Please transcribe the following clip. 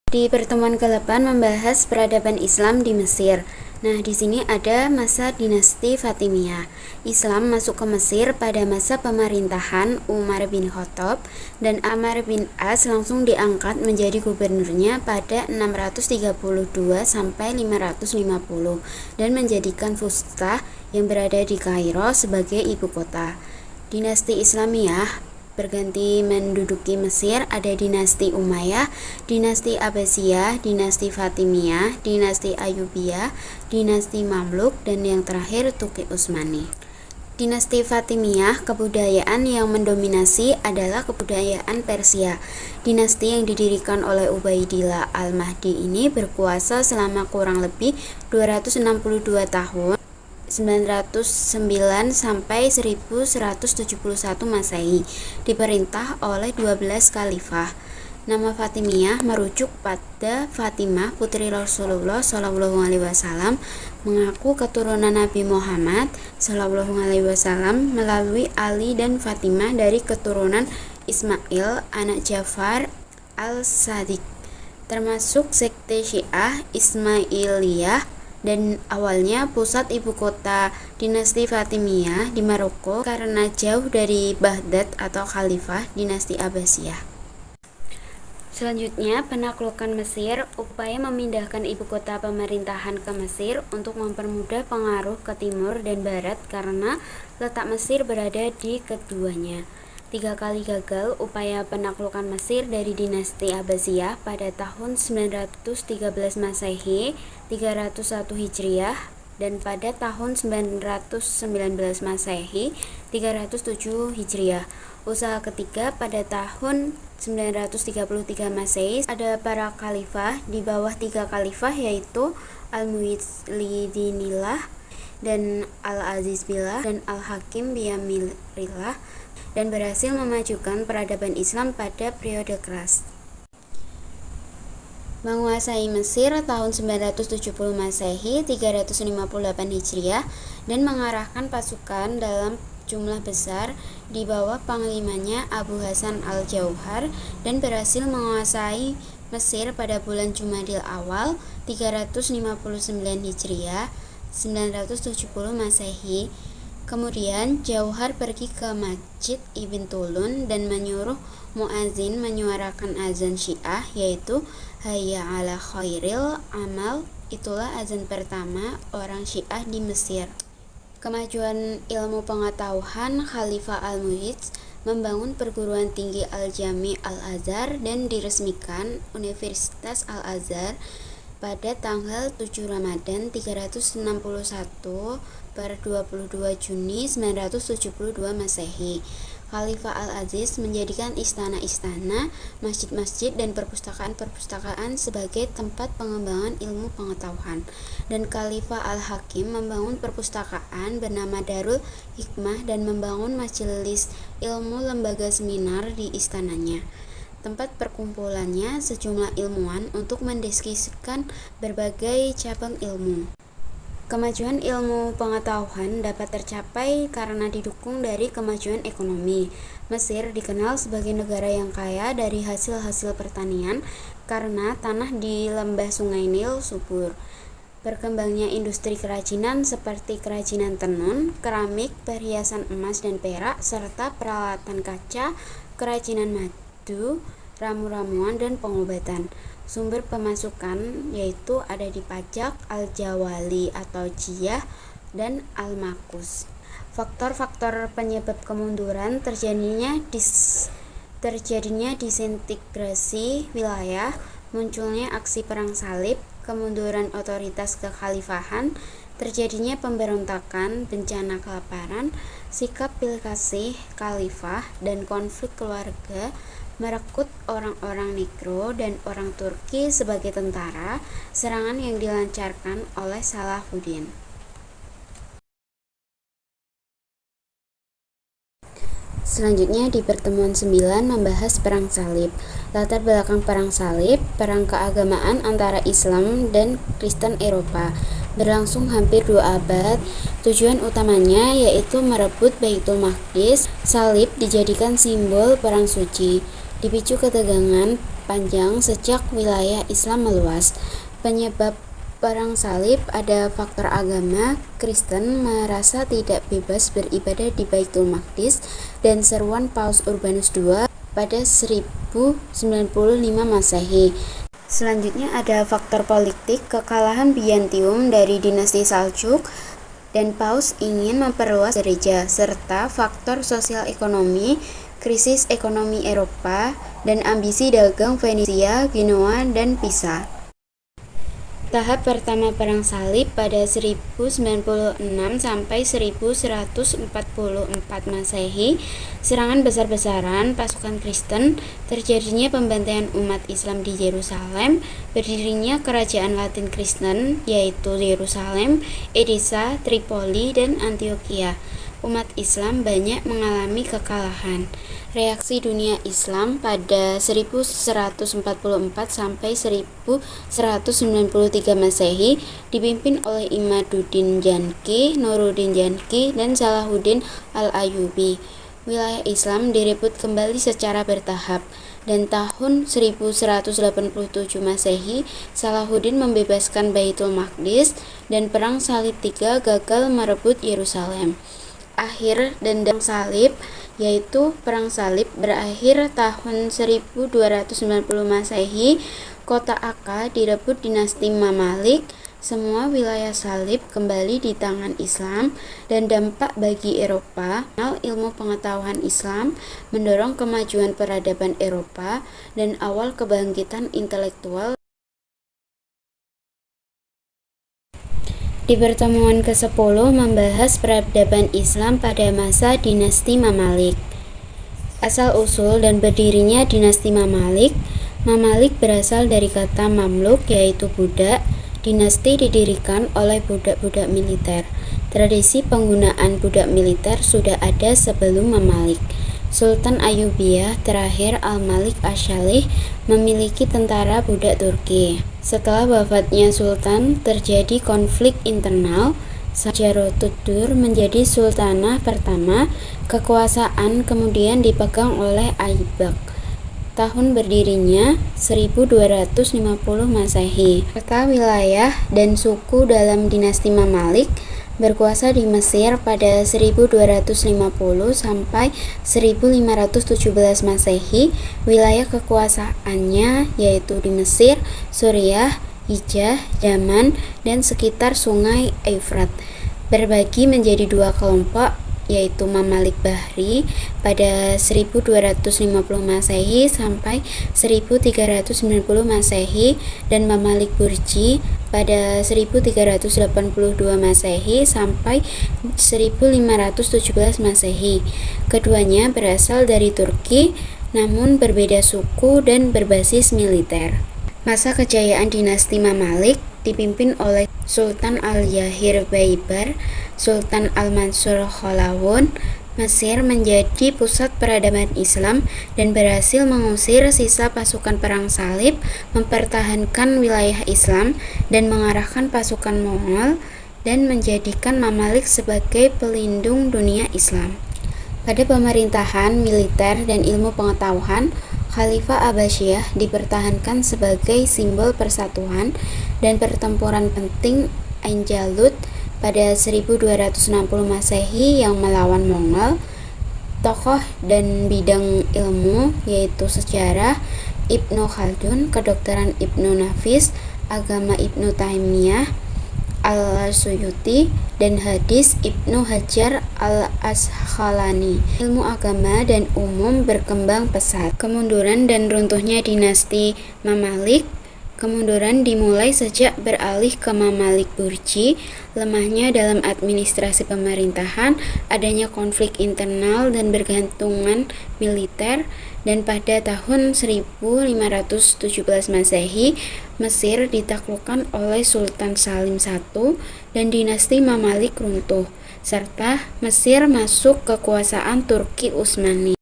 Di pertemuan ke-8 membahas peradaban Islam di Mesir. Nah, di sini ada masa dinasti Fatimiyah. Islam masuk ke Mesir pada masa pemerintahan Umar bin Khattab, dan Amr bin As langsung diangkat menjadi gubernurnya pada 632 sampai 550 dan menjadikan Fustah yang berada di Kairo sebagai ibu kota. Dinasti Islamiyah berganti menduduki Mesir. Ada dinasti Umayyah, dinasti Abbasiyah, dinasti Fatimiyah, dinasti Ayyubiyah, dinasti Mamluk, dan yang terakhir Turki Utsmani. Dinasti Fatimiyah, kebudayaan yang mendominasi adalah kebudayaan Persia. Dinasti yang didirikan oleh Ubaidillah al-Mahdi ini berkuasa selama kurang lebih 262 tahun, 909 sampai 1171 Masehi, diperintah oleh 12 khalifah. Nama Fatimiyah merujuk pada Fatimah, putri Rasulullah SAW, mengaku keturunan Nabi Muhammad SAW melalui Ali dan Fatimah dari keturunan Ismail, anak Ja'far al-Sadiq, termasuk sekte Syiah Ismailiyah. Dan awalnya pusat ibu kota dinasti Fatimiyah di Maroko karena jauh dari Baghdad atau Khalifah dinasti Abbasiyah. Selanjutnya, penaklukan Mesir, upaya memindahkan ibu kota pemerintahan ke Mesir untuk mempermudah pengaruh ke timur dan barat karena letak Mesir berada di keduanya. 3 kali gagal upaya penaklukan Mesir dari dinasti Abbasiyah pada tahun 913 Masehi, 301 Hijriah, dan pada tahun 919 Masehi, 307 Hijriah. Usaha ketiga pada tahun 933 Masehi. Ada para khalifah di bawah 3 khalifah, yaitu Al-Mu'izidinillah dan Al-Aziz Billah dan Al-Hakim Biyamirillah, dan berhasil memajukan peradaban Islam pada periode keras. Menguasai Mesir tahun 970 Masehi, 358 Hijriah, dan mengarahkan pasukan dalam jumlah besar di bawah panglimanya Abu Hasan al-Jauhar, dan berhasil menguasai Mesir pada bulan Jumadil Awal 359 Hijriah, 970 Masehi. Kemudian Jauhar pergi ke Masjid Ibn Tulun dan menyuruh muazin menyuarakan azan Syiah, yaitu Hayya ala khairil amal. Itulah azan pertama orang Syiah di Mesir. Kemajuan ilmu pengetahuan, Khalifah Al-Mu'izz membangun perguruan tinggi Al-Jami Al-Azhar dan diresmikan Universitas Al-Azhar pada tanggal 7 Ramadan 361 per 22 Juni 972 Masehi. Khalifah Al-Aziz menjadikan istana-istana, masjid-masjid, dan perpustakaan-perpustakaan sebagai tempat pengembangan ilmu pengetahuan. Dan Khalifah Al-Hakim membangun perpustakaan bernama Darul Hikmah dan membangun majelis ilmu lembaga seminar di istananya, tempat perkumpulannya sejumlah ilmuwan untuk mendiskusikan berbagai cabang ilmu. Kemajuan ilmu pengetahuan dapat tercapai karena didukung dari kemajuan ekonomi. Mesir dikenal sebagai negara yang kaya dari hasil-hasil pertanian karena tanah di lembah Sungai Nil subur. Berkembangnya industri kerajinan seperti kerajinan tenun, keramik, perhiasan emas dan perak, serta peralatan kaca, kerajinan madu, ramu-ramuan, dan pengobatan. Sumber pemasukan yaitu ada di pajak, al-jawali atau jiyah, dan al-makus. Faktor-faktor penyebab kemunduran terjadinya disintegrasi wilayah, munculnya aksi perang salib, kemunduran otoritas kekhalifahan, terjadinya pemberontakan, bencana kelaparan, sikap pilih kasih khalifah, dan konflik keluarga merekrut orang-orang Negro dan orang Turki sebagai tentara, serangan yang dilancarkan oleh Salahuddin. Selanjutnya di pertemuan 9 membahas perang salib. Latar belakang perang salib, perang keagamaan antara Islam dan Kristen Eropa, berlangsung hampir 2 abad. Tujuan utamanya yaitu merebut Baitul Maqdis. Salib dijadikan simbol perang suci. Dipicu ketegangan panjang sejak wilayah Islam meluas. Penyebab perang salib ada faktor agama. Kristen merasa tidak bebas beribadah di Baitul Maqdis dan seruan Paus Urbanus II pada 1095 Masehi. Selanjutnya ada faktor politik, kekalahan Byzantium dari dinasti Saljuk dan Paus ingin memperluas gereja, serta faktor sosial ekonomi, krisis ekonomi Eropa, dan ambisi dagang Venesia, Genoa, dan Pisa. Tahap pertama perang salib pada 1096 sampai 1144 Masehi, serangan besar-besaran pasukan Kristen, terjadinya pembantaian umat Islam di Yerusalem, berdirinya kerajaan Latin Kristen yaitu Yerusalem, Edessa, Tripoli, dan Antioquia. Umat Islam banyak mengalami kekalahan. Reaksi dunia Islam pada 1144 sampai 1193 Masehi dipimpin oleh Imaduddin Janki, Nuruddin Janki, dan Salahuddin Al-Ayyubi. Wilayah Islam direbut kembali secara bertahap, dan tahun 1187 Masehi Salahuddin membebaskan Baitul Maqdis dan Perang Salib III gagal merebut Yerusalem. Akhir dendam salib, yaitu Perang Salib, berakhir tahun 1290 Masehi. Kota Akka direbut dinasti Mamalik. Semua wilayah salib kembali di tangan Islam, dan dampak bagi Eropa. Ilmu pengetahuan Islam mendorong kemajuan peradaban Eropa dan awal kebangkitan intelektual. Di pertemuan ke-10 membahas peradaban Islam pada masa dinasti Mamalik. Asal-usul dan berdirinya dinasti Mamalik. Mamalik berasal dari kata mamluk, yaitu budak. Dinasti didirikan oleh budak-budak militer. Tradisi penggunaan budak militer sudah ada sebelum Mamalik. Sultan Ayyubiyah terakhir Al-Malik Asy-Syalih memiliki tentara budak Turki. Setelah wafatnya Sultan, terjadi konflik internal. Sajarotudur menjadi sultanah pertama. Kekuasaan kemudian dipegang oleh Aibak. Tahun berdirinya 1250 Masehi. Kota, wilayah, dan suku dalam dinasti Mamalik berkuasa di Mesir pada 1250 sampai 1517 Masehi. Wilayah kekuasaannya yaitu di Mesir, Suriah, Hijaz, Yaman, dan sekitar sungai Efrat. Berbagi menjadi dua kelompok, yaitu Mamalik Bahri pada 1250 Masehi sampai 1390 Masehi dan Mamalik Burji pada 1382 Masehi sampai 1517 Masehi. Keduanya berasal dari Turki, namun berbeda suku dan berbasis militer. Masa kejayaan dinasti Mamalik dipimpin oleh Sultan Al-Yahir Baibar, Sultan Al-Mansur Khalawun. Mesir menjadi pusat peradaban Islam dan berhasil mengusir sisa pasukan perang salib, mempertahankan wilayah Islam, dan mengarahkan pasukan Mongol, dan menjadikan Mamalik sebagai pelindung dunia Islam. Pada pemerintahan, militer, dan ilmu pengetahuan, Khalifah Abbasiyah dipertahankan sebagai simbol persatuan, dan pertempuran penting Ain Jalut pada 1260 Masehi yang melawan Mongol. Tokoh dan bidang ilmu yaitu sejarah Ibnu Khaldun, kedokteran Ibnu Nafis, agama Ibnu Taimiyah Al-Suyuti, dan hadis Ibnu Hajar Al-Asqalani. Ilmu agama dan umum berkembang pesat. Kemunduran dan runtuhnya dinasti Mamalik. Kemunduran dimulai sejak beralih ke Mamalik Burji, lemahnya dalam administrasi pemerintahan, adanya konflik internal dan bergantungan militer, dan pada tahun 1517 Masehi, Mesir ditaklukkan oleh Sultan Salim I dan dinasti Mamalik runtuh, serta Mesir masuk kekuasaan Turki Utsmani.